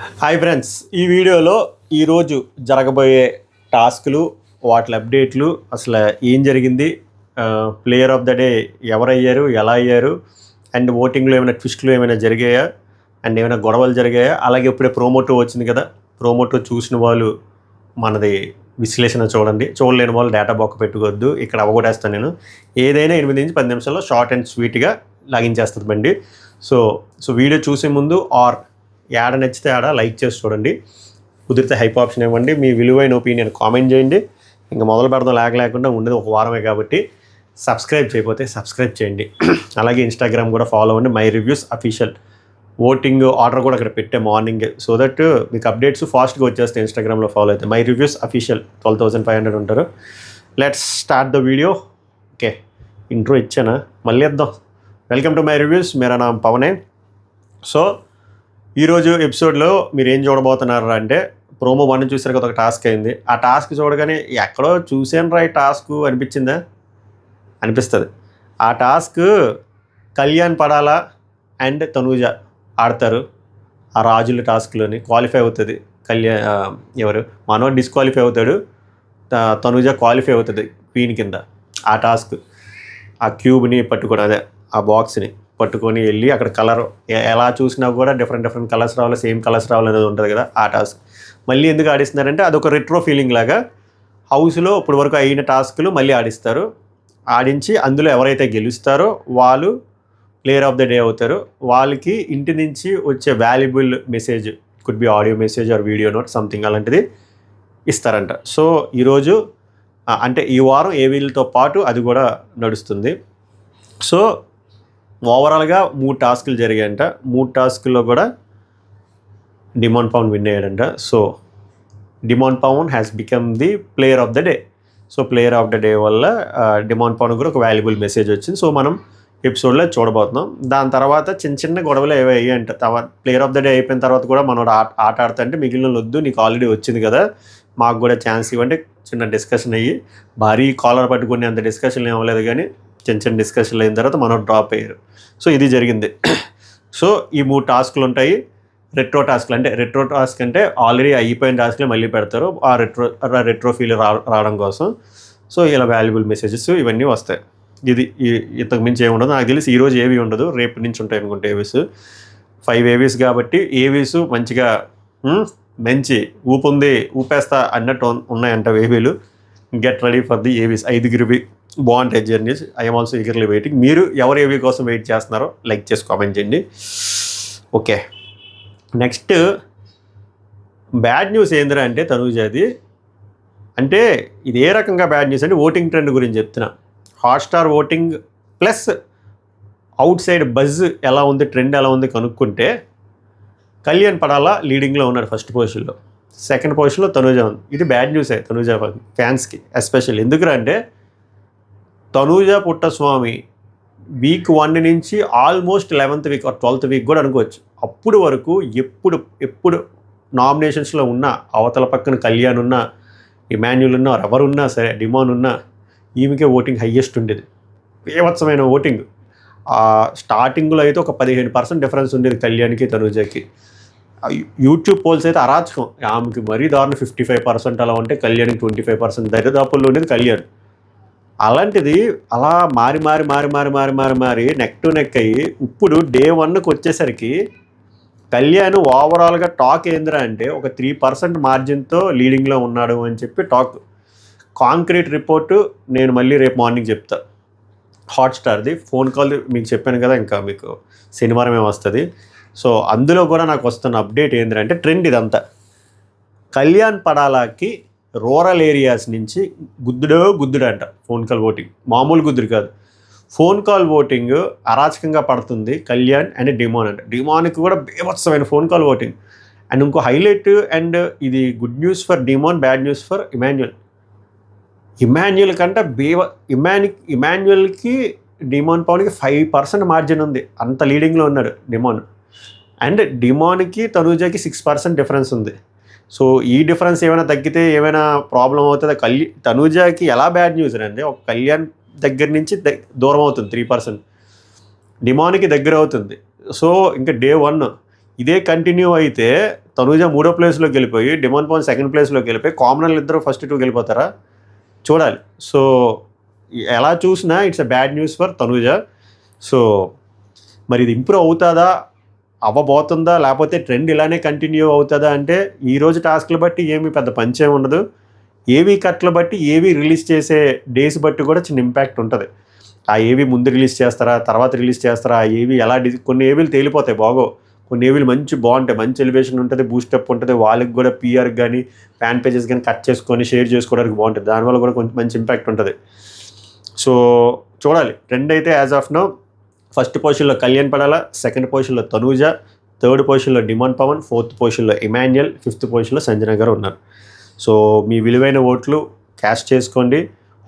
Hi friends, ఈ వీడియోలో ఈరోజు జరగబోయే టాస్క్లు, వాటి అప్డేట్లు, అసలు ఏం జరిగింది, ప్లేయర్ ఆఫ్ ద డే ఎవరయ్యారు, ఎలా అయ్యారు, అండ్ ఓటింగ్లో ఏమైనా ట్విస్ట్లు ఏమైనా జరిగాయా, అండ్ ఏమైనా గొడవలు జరిగాయా, అలాగే ఇప్పుడే ప్రోమోటో వచ్చింది కదా, ప్రోమోటో చూసిన వాళ్ళు మనది విశ్లేషణ చూడండి, చూడలేని వాళ్ళు డేటా బొక్క పెట్టుకోవద్దు, ఇక్కడ అవ్వగొట్టేస్తాను నేను. ఏదైనా 8 నుంచి 10 నిమిషాల్లో షార్ట్ అండ్ స్వీట్గా లాగించేస్తుంది బండి. సో వీడియో చూసే ముందు యాడ నచ్చితే ఆడ లైక్ చేసి చూడండి, కుదిరితే హైప్ ఆప్షన్ ఇవ్వండి, మీ విలువైన ఒపీనియన్ కామెంట్ చేయండి. ఇంకా మొదలు పెడదాం లేకుండా ఉండేది ఒక వారమే కాబట్టి సబ్స్క్రైబ్ చేయకపోతే సబ్స్క్రైబ్ చేయండి. అలాగే ఇన్స్టాగ్రామ్ కూడా ఫాలో అవ్వండి, my reviews official. Voting order కూడా అక్కడ పెట్టే మార్నింగ్, సో దట్ మీకు అప్డేట్స్ ఫాస్ట్గా వచ్చేస్తాయి. ఇన్స్టాగ్రామ్లో ఫాలో అయితే మై రివ్యూస్ అఫీషియల్ 12,500 ఉంటారు. Let's start the video. Okay, intro ఇచ్చానా, మళ్ళీ ఇద్దాం. Welcome to my reviews, Mera NAM పవనే. So ఈరోజు ఎపిసోడ్లో మీరు ఏం చూడబోతున్నారు అంటే, ప్రోమో 1 చూసారు కదా, ఒక టాస్క్ అయింది. ఆ టాస్క్ చూడగానే ఎక్కడో చూసాను ఈ టాస్క్ అనిపించిందా? అనిపిస్తుంది. ఆ task Kalyan Padala and Tanuja ఆడతారు. ఆ రాజుల టాస్క్లోని క్వాలిఫై అవుతుంది. ఎవరు మనోడు డిస్క్వాలిఫై అవుతాడు, తనూజ క్వాలిఫై అవుతుంది క్వీన్ కింద. ఆ టాస్క్ ఆ క్యూబ్ని పట్టుకోవడం, అదే ఆ బాక్స్ని పట్టుకొని వెళ్ళి అక్కడ కలర్ ఎలా చూసినా కూడా డిఫరెంట్ కలర్స్ రావాలి, సేమ్ కలర్స్ రావాలి అనేది ఉంటుంది కదా, ఆ టాస్క్ మళ్ళీ ఎందుకు ఆడిస్తున్నారంటే అదొక రెట్రో ఫీలింగ్ లాగా. హౌస్లో ఇప్పుడు వరకు అయిన టాస్క్లు మళ్ళీ ఆడిస్తారు. ఆడించి అందులో ఎవరైతే గెలుస్తారో వాళ్ళు ప్లేయర్ ఆఫ్ ద డే అవుతారు. వాళ్ళకి ఇంటి నుంచి వచ్చే valuable message, could be audio message or video note something అలాంటిది ఇస్తారంట. సో ఈరోజు అంటే ఈ వారం ఏవీలతో పాటు అది కూడా నడుస్తుంది. సో ఓవరాల్గా 3 టాస్కులు జరిగాయంట. 3 టాస్కుల్లో కూడా డిమాండ్ పవన్ విన్ అయ్యాడంట. So Demon Pawan has become the player of the day. So player of the day వల్ల డిమాండ్ పవన్ కూడా ఒక వాల్యుబుల్ మెసేజ్ వచ్చింది. సో మనం ఎపిసోడ్లో చూడబోతున్నాం. దాని తర్వాత చిన్న గొడవలు ఏవో అయ్యాయంట. తర్వాత ప్లేయర్ ఆఫ్ ద డే అయిపోయిన తర్వాత కూడా మనం ఆట ఆడుతుంటే మిగిలిన వద్దు, నీకు ఆల్రెడీ వచ్చింది కదా, మాకు కూడా ఛాన్స్ ఇవ్వండి. చిన్న డిస్కషన్ అయ్యి భారీ కాలర్ పట్టుకునే అంత డిస్కషన్లు ఏమలేదు, కానీ చిన్న డిస్కషన్లు అయిన తర్వాత మనం డ్రాప్ అయ్యారు. సో ఇది జరిగింది. సో ఈ 3 టాస్క్లు ఉంటాయి. రెట్రో టాస్క్ అంటే ఆల్రెడీ అయిపోయిన టాస్క్లే మళ్ళీ పెడతారు, ఆ రెట్రో ఫీల్ రావడం కోసం. సో ఇలా వాల్యుబుల్ మెసేజెస్ ఇవన్నీ వస్తాయి. ఇది ఇంతకు మించి ఏమి ఉండదు. నాకు తెలిసి ఈరోజు ఏవి ఉండదు, రేపు నుంచి ఉంటాయి అనుకుంటే ఏవీస్. 5 ఏవీస్ కాబట్టి ఏవీస్ మంచిగా మంచి ఊపేస్తా అన్నట్టు ఉన్నాయంట ఏవీలు. Get ready for the AVs. 5 బాగుంటాయి journeys. I'm also eagerly waiting. మీరు ఎవరు ఏవీ కోసం వెయిట్ చేస్తున్నారో లైక్ చేసి కామెంట్ చేయండి. ఓకే, నెక్స్ట్ బ్యాడ్ న్యూస్ ఏందిరా అంటే తనూజది. అంటే ఇది ఏ రకంగా బ్యాడ్ న్యూస్ అంటే ఓటింగ్ ట్రెండ్ గురించి చెప్తున్నా. Hotstar voting plus out side buzz ఎలా ఉంది, ట్రెండ్ ఎలా ఉంది కనుక్కుంటే కళ్యాణ్ పడాలా లీడింగ్లో ఉన్నాడు ఫస్ట్ పొజిషన్లో. సెకండ్ పొజిషన్లో తనూజ ఉంది. ఇది బ్యాడ్ న్యూసే తనూజ ఫ్యాన్స్కి ఎస్పెషల్. ఎందుకురా అంటే తనూజ పుట్టస్వామి వీక్ 1 నుంచి almost 11th week or 12th week కూడా అనుకోవచ్చు. అప్పుడు వరకు ఎప్పుడు నామినేషన్స్లో ఉన్న అవతల పక్కన కళ్యాణ్ ఉన్నా, ఇమాన్యుల్ ఉన్నా, ఎవరున్నా సరే, డిమాన్ ఉన్నా, ఈమెకే ఓటింగ్ హయ్యెస్ట్ ఉండేది. బీభత్సమైన ఓటింగ్. స్టార్టింగ్లో అయితే ఒక 15% డిఫరెన్స్ ఉండేది కళ్యాణ్కి తనూజకి. యూట్యూబ్ పోల్స్ అయితే అరాచకం. ఆమెకి మరీ దారుణ 55% అలా ఉంటే కళ్యాణ్కి 25% దరిదాపుల్లో ఉండేది కళ్యాణ్. అలాంటిది అలా మారి నెక్ టు నెక్ అయ్యి ఇప్పుడు డే 1కి వచ్చేసరికి కళ్యాణ్ ఓవరాల్గా టాక్ ఏందిరా అంటే ఒక 3% మార్జిన్తో లీడింగ్లో ఉన్నాడు అని చెప్పి టాక్. కాంక్రీట్ రిపోర్టు నేను మళ్ళీ రేపు మార్నింగ్ చెప్తా. హాట్స్టార్ది ఫోన్ కాల్ మీకు చెప్పాను కదా, ఇంకా మీకు శనివారమే వస్తుంది. సో అందులో కూడా నాకు వస్తున్న అప్డేట్ ఏంటంటే ట్రెండ్ ఇదంతా. కళ్యాణ్ పడాలాకి రూరల్ ఏరియాస్ నుంచి గుద్దుడు అంట ఫోన్ కాల్ ఓటింగ్. మామూలు గుద్దుడు కాదు, ఫోన్ కాల్ ఓటింగ్ అరాచకంగా పడుతుంది కళ్యాణ్ అండ్ డిమాన్ అంట. డిమాన్కి కూడా బీభత్సమైన ఫోన్ కాల్ ఓటింగ్. అండ్ ఇంకో హైలైట్, అండ్ ఇది good news for Demon, bad news for Emmanuel కంటే ఇమాన్యుల్కి డిమాన్ పవన్కి 5% మార్జిన్ ఉంది. అంత లీడింగ్లో ఉన్నాడు డిమాన్. అండ్ డిమాన్కి తనూజకి 6% డిఫరెన్స్ ఉంది. సో ఈ డిఫరెన్స్ ఏమైనా తగ్గితే ఏమైనా ప్రాబ్లం అవుతుందా? తనూజకి ఎలా బ్యాడ్ న్యూస్ అంటే ఒక కళ్యాణ్ దగ్గర నుంచి దూరం అవుతుంది 3%, డిమాన్కి దగ్గర అవుతుంది. సో ఇంకా డే 1 ఇదే కంటిన్యూ అయితే తనూజ 3వ ప్లేస్లోకి వెళ్ళిపోయి, డిమాండ్ పవన్ 2nd ప్లేస్లోకి వెళ్ళిపోయి, కామనర్లు ఇద్దరు ఫస్ట్ 2 వెళ్ళిపోతారా? చూడాలి. సో ఎలా చూసినా it's a bad news for Tanuja. So మరి ఇది ఇంప్రూవ్ అవుతుందా, అవ్వబోతుందా, లేకపోతే ట్రెండ్ ఇలానే కంటిన్యూ అవుతుందా అంటే ఈరోజు టాస్క్లు బట్టి ఏమీ పెద్ద పంచే ఉండదు. ఏవీ కట్లు బట్టి ఏవీ రిలీజ్ చేసే డేస్ బట్టి కూడా చిన్న ఇంపాక్ట్ ఉంటుంది. ఆ ఏవీ ముందు రిలీజ్ చేస్తారా, తర్వాత రిలీజ్ చేస్తారా, ఆ ఏవీ ఎలా కొన్ని ఏవీలు తేలిపోతాయి బాగో, కొన్ని ఏవీలు బాగుంటాయి, మంచి ఎలివేషన్ ఉంటుంది, బూస్టప్ ఉంటుంది, వాళ్ళకి కూడా పిఆర్కి కానీ ఫ్యాన్ పేజెస్ కానీ కట్ చేసుకొని షేర్ చేసుకోవడానికి బాగుంటుంది, దానివల్ల కూడా కొంచెం మంచి ఇంపాక్ట్ ఉంటుంది. సో చూడాలి. ట్రెండ్ అయితే యాజ్ ఆఫ్ నో ఫస్ట్ పొజిషన్లో కళ్యాణ్ పడాల, 2nd పొజిషన్లో తనూజ, 3rd పొజిషన్లో డిమాండ్ పవన్, 4th పొజిషన్లో ఇమాన్యుయల్, 5th పొజిషన్లో సంజన గారు ఉన్నారు. సో మీ విలువైన ఓట్లు క్యాష్ చేసుకోండి.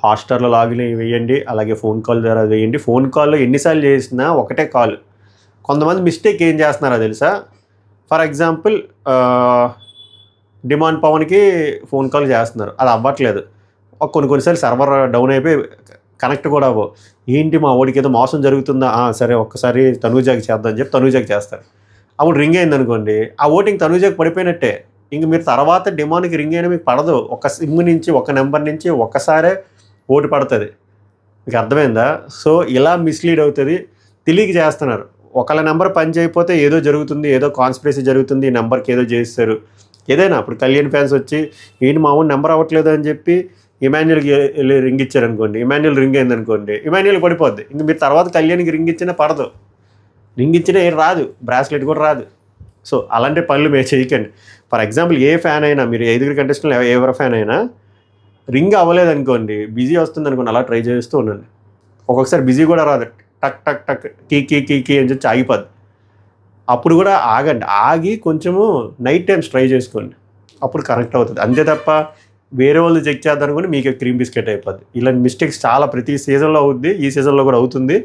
హాట్స్టార్లో లాగిన్ వేయండి, అలాగే ఫోన్ కాల్ ద్వారా వేయండి. ఫోన్ కాల్లో ఎన్నిసార్లు చేసినా ఒకటే కాల్. కొంతమంది మిస్టేక్ ఏం చేస్తున్నారో తెలుసా? ఫర్ ఎగ్జాంపుల్ డిమాండ్ పవన్కి ఫోన్ కాల్ చేస్తున్నారు, అది అవ్వట్లేదు. కొన్నిసార్లు సర్వర్ డౌన్ అయిపోయి కనెక్ట్ కూడా అవ్వవు. ఏంటి మా ఓడికి ఏదో మోసం జరుగుతుందా, సరే ఒక్కసారి తనూజాకి చేద్దామని చెప్పి తనూజాకి చేస్తారు. అప్పుడు రింగ్ అయింది అనుకోండి, ఆ ఓటింగ్ తనూజాకి పడిపోయినట్టే. ఇంక మీరు తర్వాత డిమాండ్కి రింగ్ అయినా మీకు పడదు. ఒక సిమ్ నుంచి, ఒక నెంబర్ నుంచి ఒక్కసారే ఓటు పడుతుంది. మీకు అర్థమైందా? సో ఇలా మిస్లీడ్ అవుతుంది, తెలియక చేస్తున్నారు. ఒకళ్ళ నెంబర్ పని చేయకపోతే ఏదో జరుగుతుంది, ఏదో కాన్స్పిరసీ జరుగుతుంది, ఈ నెంబర్కి ఏదో చేస్తారు. ఏదైనా ఇప్పుడు కళ్యాణ్ ఫ్యాన్స్ వచ్చి ఏంటి మా ఊరు నెంబర్ అవ్వట్లేదు అని చెప్పి ఇమాన్యుయల్కి రింగ్ ఇచ్చారనుకోండి, ఇమాన్యుయల్ రింగ్ అయిందనుకోండి, ఇమాన్యుయల్ పడిపోద్ది. ఇంక మీరు తర్వాత కళ్యాణ్కి రింగ్ ఇచ్చినా పడదు, రింగ్ ఇచ్చినా ఏం రాదు, బ్రాస్లెట్ కూడా రాదు. సో అలాంటి పనులు మీరు చేయకండి. ఫర్ ఎగ్జాంపుల్ ఏ ఫ్యాన్ అయినా, మీరు 5 కంటెస్టెంట్లు ఎవరి ఫ్యాన్ అయినా రింగ్ అవ్వలేదనుకోండి, బిజీ వస్తుంది అనుకోండి, అలా ట్రై చేస్తూ ఉండండి. ఒక్కొక్కసారి బిజీ కూడా రాదు, టక్ టక్ టక్ కీ కీ కీ కీ అని చెప్పి ఆగిపోద్ది. అప్పుడు కూడా ఆగండి, ఆగి కొంచెము నైట్ టైమ్స్ ట్రై చేసుకోండి, అప్పుడు కనెక్ట్ అవుతుంది. అంతే తప్ప వేరే వాళ్ళు చెక్ చేద్దామనుకుని మీకు క్రీమ్ బిస్కెట్ అయిపోద్ది. ఇలాంటి మిస్టేక్స్ చాలా ప్రతి సీజన్లో అవుద్ది, ఈ సీజన్లో కూడా అవుతుంది.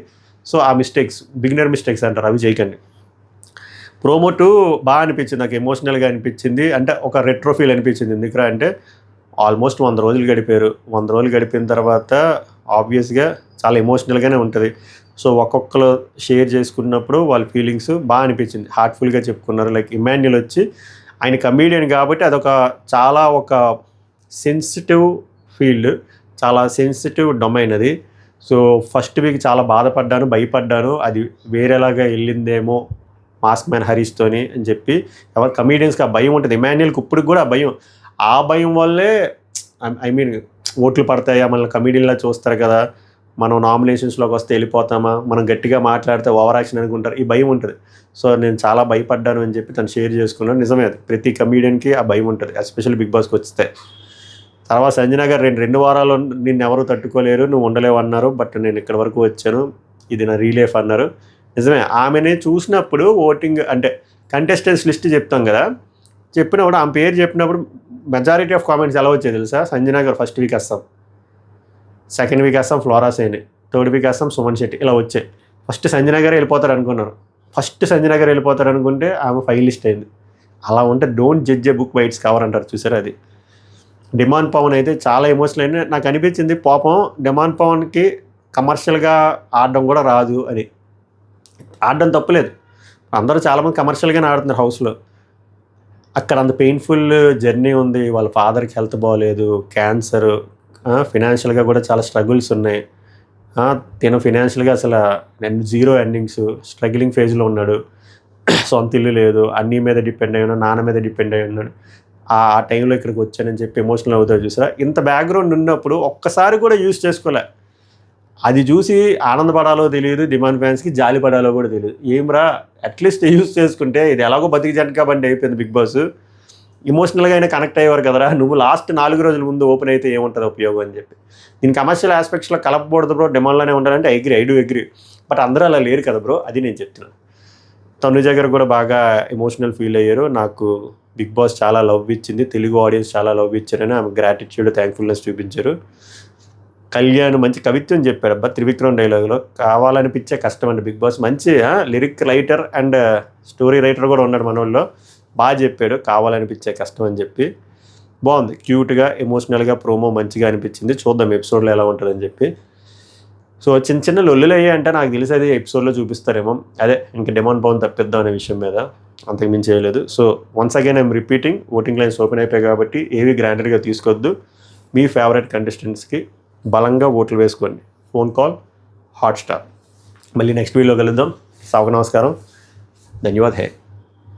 సో ఆ మిస్టేక్స్ బిగినర్ మిస్టేక్స్ అంటారు, అవి చేయకండి. ప్రోమో 2 బాగా అనిపించింది, నాకు ఎమోషనల్గా అనిపించింది. అంటే ఒక రెట్రో ఫీల్ అనిపించింది. ఎందుకురా అంటే ఆల్మోస్ట్ 100 రోజులు గడిపారు. 100 రోజులు గడిపిన తర్వాత ఆబ్వియస్గా చాలా ఎమోషనల్గానే ఉంటుంది. సో ఒక్కొక్కరు షేర్ చేసుకున్నప్పుడు వాళ్ళ ఫీలింగ్స్ బాగా అనిపించింది, హార్ట్ఫుల్గా చెప్పుకున్నారు. లైక్ ఇమాన్యుయల్ వచ్చి ఆయన కమీడియన్ కాబట్టి అదొక చాలా ఒక సెన్సిటివ్ ఫీల్డ్, చాలా సెన్సిటివ్ డొమైన్ అది. సో ఫస్ట్ వీక్ చాలా బాధపడ్డాను, భయపడ్డాను, అది వేరేలాగా వెళ్ళిందేమో మాస్క్ మ్యాన్ హరీష్తోని అని చెప్పి. ఎవరు కమీడియన్స్కి ఆ భయం ఉంటుంది, ఇమాన్యుయల్కి ఇప్పుడు కూడా ఆ భయం వల్లే ఐ మీన్ ఓట్లు పడతాయా, మనల్ని కమీడియన్లా చూస్తారు కదా, మనం నామినేషన్స్లోకి వస్తే వెళ్ళిపోతామా, మనం గట్టిగా మాట్లాడితే ఓవర్ యాక్షన్ అనుకుంటారు, ఈ భయం ఉంటుంది. సో నేను చాలా భయపడ్డాను అని చెప్పి తను షేర్ చేసుకున్నాను. నిజమే, అది ప్రతి కమీడియన్కి ఆ భయం ఉంటుంది, ఎస్పెషల్లీ బిగ్ బాస్కి వస్తే. తర్వాత సంజన గారు 2 వారాలు నిన్ను ఎవరు తట్టుకోలేరు, నువ్వు ఉండలేవు అన్నారు, బట్ నేను ఇక్కడి వరకు వచ్చాను, ఇది నా రీలేఫ్ అన్నారు. నిజమే, ఆమెనే చూసినప్పుడు ఓటింగ్ అంటే కంటెస్టెంట్స్ లిస్ట్ చెప్తాం కదా, చెప్పినప్పుడు ఆమె పేరు చెప్పినప్పుడు మెజారిటీ ఆఫ్ కామెంట్స్ ఎలా వచ్చాయి తెలుసా? సంజన గారు ఫస్ట్ వీక్ వస్తాం, 2nd వీక్ వస్తాం ఫ్లోరా సైని, 3rd వీక్ వస్తాం సుమన్ శెట్టి, ఇలా వచ్చాయి. ఫస్ట్ సంజన గారు వెళ్ళిపోతారు అనుకున్నారు, ఫస్ట్ సంజన గారు వెళ్ళిపోతారు అనుకుంటే ఆమె ఫైనలిస్ట్ అయింది. అలా ఉంటే don't judge A book by its cover అంటారు చూసారు. అది డిమాండ్ పవన్ అయితే చాలా ఎమోషనల్ అయింది. నాకు అనిపించింది పాపం డిమాండ్ పవన్కి కమర్షియల్గా ఆడడం కూడా రాదు అని. ఆడడం తప్పులేదు, అందరూ చాలామంది కమర్షియల్గానే ఆడుతున్నారు హౌస్లో. అక్కడ అంత పెయిన్ఫుల్ జర్నీ ఉంది, వాళ్ళ ఫాదర్కి హెల్త్ బాగోలేదు, క్యాన్సర్, ఫినాన్షియల్గా కూడా చాలా స్ట్రగుల్స్ ఉన్నాయి. తిను ఫినాన్షియల్గా అసలు 0 ఎర్నింగ్స్, స్ట్రగ్లింగ్ ఫేజ్లో ఉన్నాడు, సొంత ఇల్లు లేదు, అన్నీ మీద డిపెండ్ అయ్యి ఉన్నాడు, నాన్న మీద డిపెండ్ అయ్యి ఉన్నాడు. ఆ టైంలో ఇక్కడికి వచ్చానని చెప్పి ఎమోషనల్ అవుతారు చూసారా. ఇంత బ్యాక్గ్రౌండ్ ఉన్నప్పుడు ఒక్కసారి కూడా యూజ్ చేసుకోలే. అది చూసి ఆనందపడాలో తెలియదు, డిమాండ్ ఫ్యాన్స్కి జాలి పడాలో కూడా తెలియదు. ఏమ్రా అట్లీస్ట్ యూజ్ చేసుకుంటే ఇది ఎలాగో బతికి జనక బండి అయిపోయింది బిగ్ బాస్, ఎమోషనల్గా అయినా కనెక్ట్ అయ్యేవారు కదరా, నువ్వు లాస్ట్ 4 రోజుల ముందు ఓపెన్ అయితే ఏముంటుంది ఉపయోగం అని చెప్పి. దీని కమర్షియల్ ఆస్పెక్ట్స్లో కలపకూడదు బ్రో, డిమాండ్లోనే ఉండాలంటే ఐ డూ అగ్రీ, బట్ అందరూ అలా లేరు కదా బ్రో, అది నేను చెప్తున్నాను. తనుజ గారు కూడా బాగా ఎమోషనల్ ఫీల్ అయ్యారు. నాకు బిగ్ బాస్ చాలా లవ్ ఇచ్చింది, తెలుగు ఆడియన్స్ చాలా లవ్ ఇచ్చారని ఆమె గ్రాటిట్యూడ్, థ్యాంక్ఫుల్నెస్ చూపించారు. కళ్యాణ్ మంచి కవిత్వం చెప్పాడు అబ్బా, త్రివిక్రమ్ డైలాగ్లో, కావాలనిపించే కష్టం అండి బిగ్ బాస్. మంచి lyric writer and story writer కూడా ఉన్నాడు మనోళ్ళలో, బాగా చెప్పాడు కావాలనిపించే కష్టం అని చెప్పి. బాగుంది, క్యూట్గా ఎమోషనల్గా ప్రోమో మంచిగా అనిపించింది. చూద్దాం ఎపిసోడ్లో ఎలా ఉంటుందని చెప్పి. సో చిన్న చిన్న లొల్లులు అయ్యాయి అంటే నాకు తెలిసి అది ఎపిసోడ్లో చూపిస్తారేమో, అదే ఇంకా డిమాండ్ పవన్ తప్పిద్దాం అనే విషయం మీద, అంతకు మించి చేయలేదు. So once again I'm repeating, voting lines open అయిపోయాయి కాబట్టి ఏవి గ్రాంటెడ్గా తీసుకోవద్దు. మీ ఫేవరెట్ కంటెస్టెంట్స్కి బలంగా ఓట్లు వేసుకోండి. Phone call Hotstar. మళ్ళీ నెక్స్ట్ వీడియోలో కలుద్దాం. సాగు నమస్కారం, ధన్యవాద్ హే.